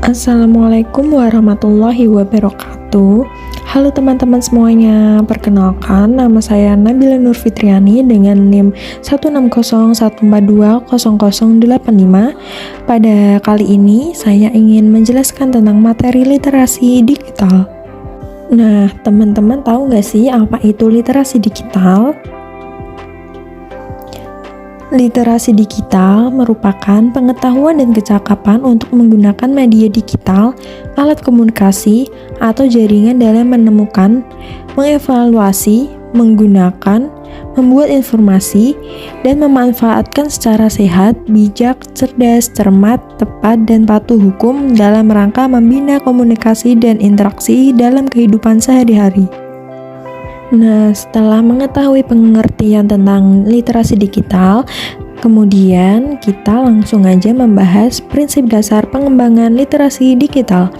Assalamualaikum warahmatullahi wabarakatuh. Halo teman-teman semuanya, perkenalkan nama saya Nabila Nur Fitriani dengan NIM 16014200085. Pada kali ini saya ingin menjelaskan tentang materi literasi digital. Nah, teman-teman tahu nggak sih apa itu literasi digital? Literasi digital merupakan pengetahuan dan kecakapan untuk menggunakan media digital, alat komunikasi, atau jaringan dalam menemukan, mengevaluasi, menggunakan, membuat informasi, dan memanfaatkan secara sehat, bijak, cerdas, cermat, tepat, dan patuh hukum dalam rangka membina komunikasi dan interaksi dalam kehidupan sehari-hari. Nah, setelah mengetahui pengertian tentang literasi digital, kemudian kita langsung aja membahas prinsip dasar pengembangan literasi digital.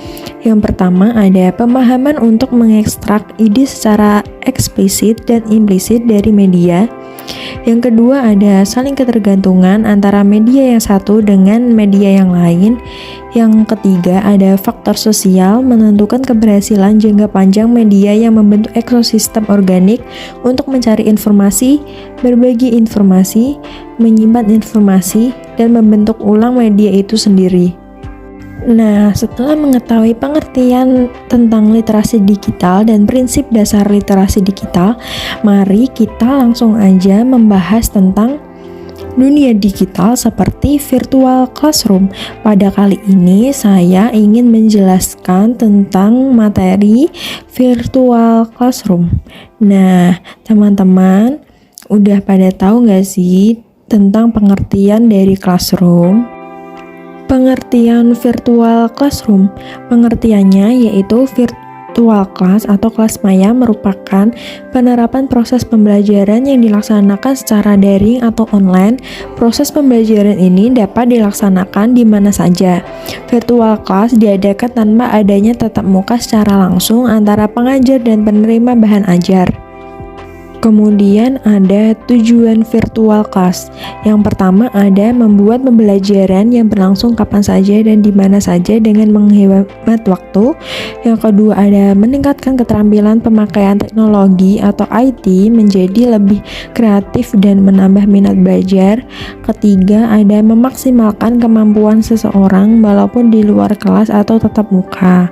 Yang pertama ada pemahaman untuk mengekstrak ide secara eksplisit dan implisit dari media. Yang kedua ada saling ketergantungan antara media yang satu dengan media yang lain. Yang ketiga ada faktor sosial menentukan keberhasilan jangka panjang media yang membentuk ekosistem organik untuk mencari informasi, berbagi informasi, menyimpan informasi, dan membentuk ulang media itu sendiri. Nah, setelah mengetahui pengertian tentang literasi digital dan prinsip dasar literasi digital, mari kita langsung aja membahas tentang dunia digital seperti virtual classroom. Pada kali ini saya ingin menjelaskan tentang materi virtual classroom. Nah, teman-teman udah pada tahu nggak sih tentang pengertian dari classroom? Pengertian virtual classroom, pengertiannya yaitu virtual class atau kelas maya merupakan penerapan proses pembelajaran yang dilaksanakan secara daring atau online. Proses pembelajaran ini dapat dilaksanakan di mana saja. Virtual class diadakan tanpa adanya tatap muka secara langsung antara pengajar dan penerima bahan ajar. Kemudian ada tujuan virtual class. Yang pertama ada membuat pembelajaran yang berlangsung kapan saja dan di mana saja dengan menghemat waktu. Yang kedua ada meningkatkan keterampilan pemakaian teknologi atau IT menjadi lebih kreatif dan menambah minat belajar. Ketiga ada memaksimalkan kemampuan seseorang walaupun di luar kelas atau tatap muka.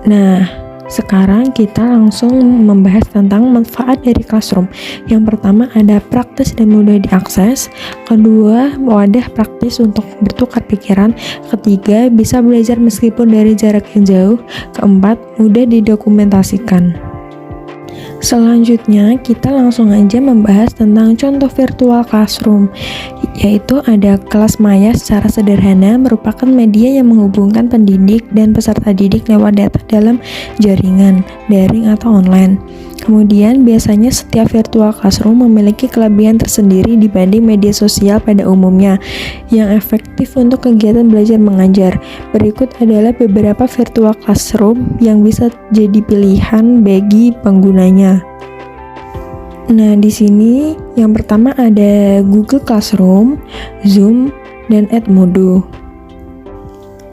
Nah, sekarang kita langsung membahas tentang manfaat dari classroom. Yang pertama ada praktis dan mudah diakses. Kedua, wadah praktis untuk bertukar pikiran. Ketiga, bisa belajar meskipun dari jarak yang jauh. Keempat, mudah didokumentasikan. Selanjutnya kita langsung aja membahas tentang contoh virtual classroom, yaitu ada kelas maya. Secara sederhana merupakan media yang menghubungkan pendidik dan peserta didik lewat data dalam jaringan, daring atau online. Kemudian biasanya setiap virtual classroom memiliki kelebihan tersendiri dibanding media sosial pada umumnya yang efektif untuk kegiatan belajar mengajar. Berikut adalah beberapa virtual classroom yang bisa jadi pilihan bagi penggunanya. Nah, di sini yang pertama ada Google Classroom, Zoom, dan Edmodo.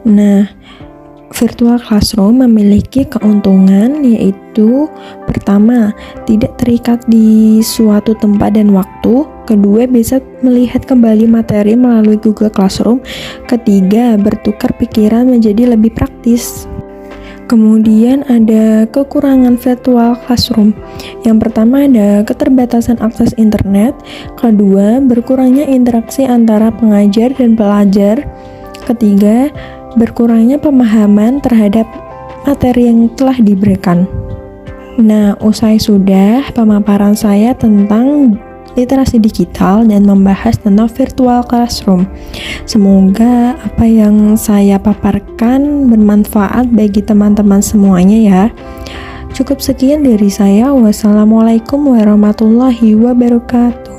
Nah, virtual classroom memiliki keuntungan yaitu pertama, tidak terikat di suatu tempat dan waktu. Kedua, bisa melihat kembali materi melalui Google Classroom. Ketiga, bertukar pikiran menjadi lebih praktis. Kemudian ada kekurangan virtual classroom. Yang pertama ada keterbatasan akses internet. Kedua, berkurangnya interaksi antara pengajar dan pelajar. Ketiga, berkurangnya pemahaman terhadap materi yang telah diberikan. Nah, usai sudah pemaparan saya tentang literasi digital dan membahas tentang virtual classroom. Semoga apa yang saya paparkan bermanfaat bagi teman-teman semuanya ya. Cukup sekian dari saya. Wassalamualaikum warahmatullahi wabarakatuh.